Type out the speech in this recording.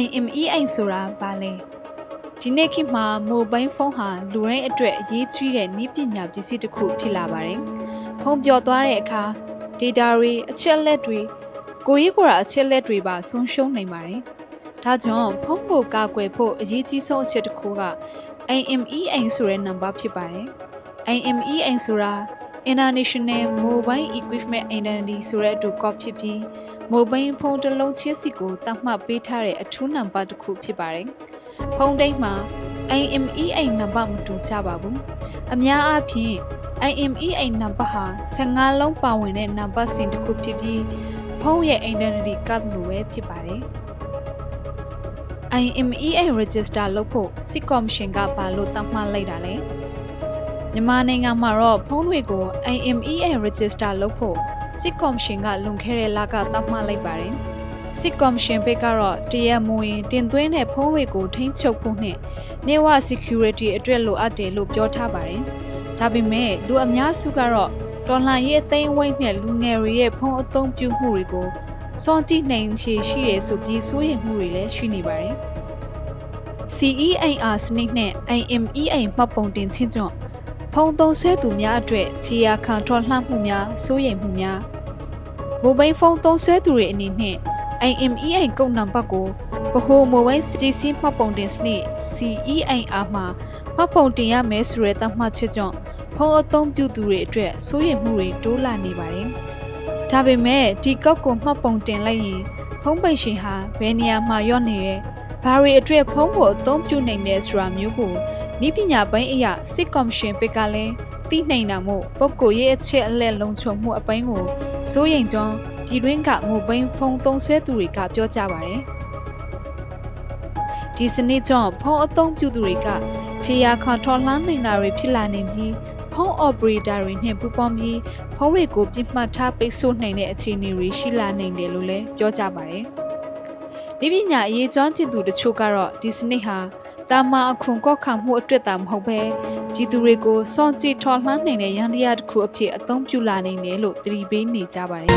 IMEI ဆိုတာဘာလဲဒီနေ့ခေတ်မှာ mobile phone ဟာလူတိုင်းအတွက်အရေးကြီးတဲ့နည်းပညာပစ္စည်းတစ်ခုဖြစ်လာပါတယ်ဖုန်းပြောသွားတဲ့အခါ data တွေအချက်အလက်တွေကိုယ်ရေးကိုယ်တာအချက်အလက်တွေပါဆုံးရှုံးနိုင်ပါတယ်ဒါကြောင့်ဖုန်းကိုကာကွယ်ဖို့အရေးကြီးဆုံးအချက်တစ်ခုက IMEI ဆိုတဲ့နံပါတ်ဖြစ်ပါတယ် IMEI ဆိုတာ International Mobile Equipment Identity ဆိုတဲ့အတူကောက်ဖြစ်ပြီး mobile phone တစ်လုံးချင်းစီကိုသတ်မှတ်ပေးထားတဲ့အထူးနံပါတ်တစ်ခုဖြစ်ပါတယ်ဖုန်းတိုင်းမှာ IMEI နံပါတ်မတူကြပါဘူးအများအားဖြင့် IMEI နံပါတ်ဟာ15လုံးပါဝင်တဲ့နံပါတ်စဉ်တစ်ခုဖြစ်ပြီးဖုန်းရဲ့ identity card လိုပဲဖြစ်ပါတယ် IMEI register လုပ်ဖို့စစ်ကော်မရှင်ကဘာလို့သတ်မှတ်လိုက်တာလဲမြန်မာနိုင်ငံမှာတော့ဖုန်းတွေကို IMEI register လုပ်ဖို့စစ်ကော်မရှင်ကလွန်ခဲ့တဲ့လကသတ်မှတ်လိုက်ပါတယ်စစ်ကော်မရှင်ဘက်ကတော့တရားမဝင်တင်သွင်းတဲ့ဖုန်းတွေကိုထိန်းချုပ်ဖို့နဲ့ network security အတွက်လိုအပ်တယ်လို့ပြောထားပါတယ်ဒါပေမဲ့လူအများစုကတော့ဒေါ်လာရဲ့အသိမ်းအဝိုင်းနဲ့လူငယ်တွေရဲ့ဖုန်းအသုံးပြုမှုတွေကိုစောင့်ကြည့်နိုင်ခြေရှိတယ်ဆိုပြီးစိုးရိမ်မှုတွေလည်းရှိနေပါတယ် CEIR စနစ်နဲ့ IMEI မှတ်ပုံတင်ခြင်းကြောင့်ဖုန်းသုံးစွဲသူများအတွက်ခြေရာခံထော်လှမ်းမှုများစိုးရိမ်မှုများမိုဘိုင်းဖုန်းသုံးစွဲသူတွေအနေနဲ့ IMEI ကုတ်နံပါတ်ကိုဗဟိုမိုဘိုင်းစတီစီမှတ်ပုံတင်စနစ် CEIR မှာမှတ်ပုံတင်ရမယ်ဆိုတဲ့သတ်မှတ်ချက်ကြောင့်ဖုန်းအသုံးပြုသူတွေအတွက်စိုးရိမ်မှုတွေတိုးလာနေပါတယ်။ဒါပေမဲ့ဒီကောက်ကိုမှတ်ပုံတင်လိုက်ရင်ဖုန်းပိုင်ရှင်ဟာဘယ်နေရာမှာရော့နေတယ်။ဘာတွေအတွက်ဖုန်းကိုအသုံးပြုနိုင်တယ်ဆိုတာမျိုးကိုဤပညာပိုင်းအရာစစ်ကော်မရှင်ဘက်ကလည်းသိနိုင်တာမို့ပုဂ္ဂိုလ်ရဲ့အချက်အလက်လုံခြုံမှုအပိုင်းကိုစိုးရိမ်ကြောင်းပြည်တွင်းကမိုဘိုင်းဖုန်းသုံးစွဲသူတွေကပြောကြပါတယ်။ဒီစနစ်ကြောင့်ဖုန်းအသုံးပြုသူတွေကခြေရာခံထော်လှမ်းနိုင်တာတွေဖြစ်လာနိုင်ပြီးဖုန်း operator တွေနဲ့ပူးပေါင်းပြီးဖုန်းတွေကိုပြစ်မှတ်ထားပိတ်ဆို့နိုင်တဲ့အခြေအနေတွေရှိလာနိုင်တယ်လို့လည်းပြောကြပါတယ်။ဒီပညာအရေးကျွမ်းကျင်သူတချို့ကတော့ဒီစနစ်ဟာတာမန်အခွန်ကောက်ခံမှုအတွက်သာမဟုတ်ပဲပြည်သူတွေကိုစောင့်ကြည့်ထော်လှမ်းနိုင်တဲ့ရန်တရားတစ်ခုအဖြစ်အသုံးပြုလာနိုင်တယ်လို့သတိပေးနေကြပါတယ်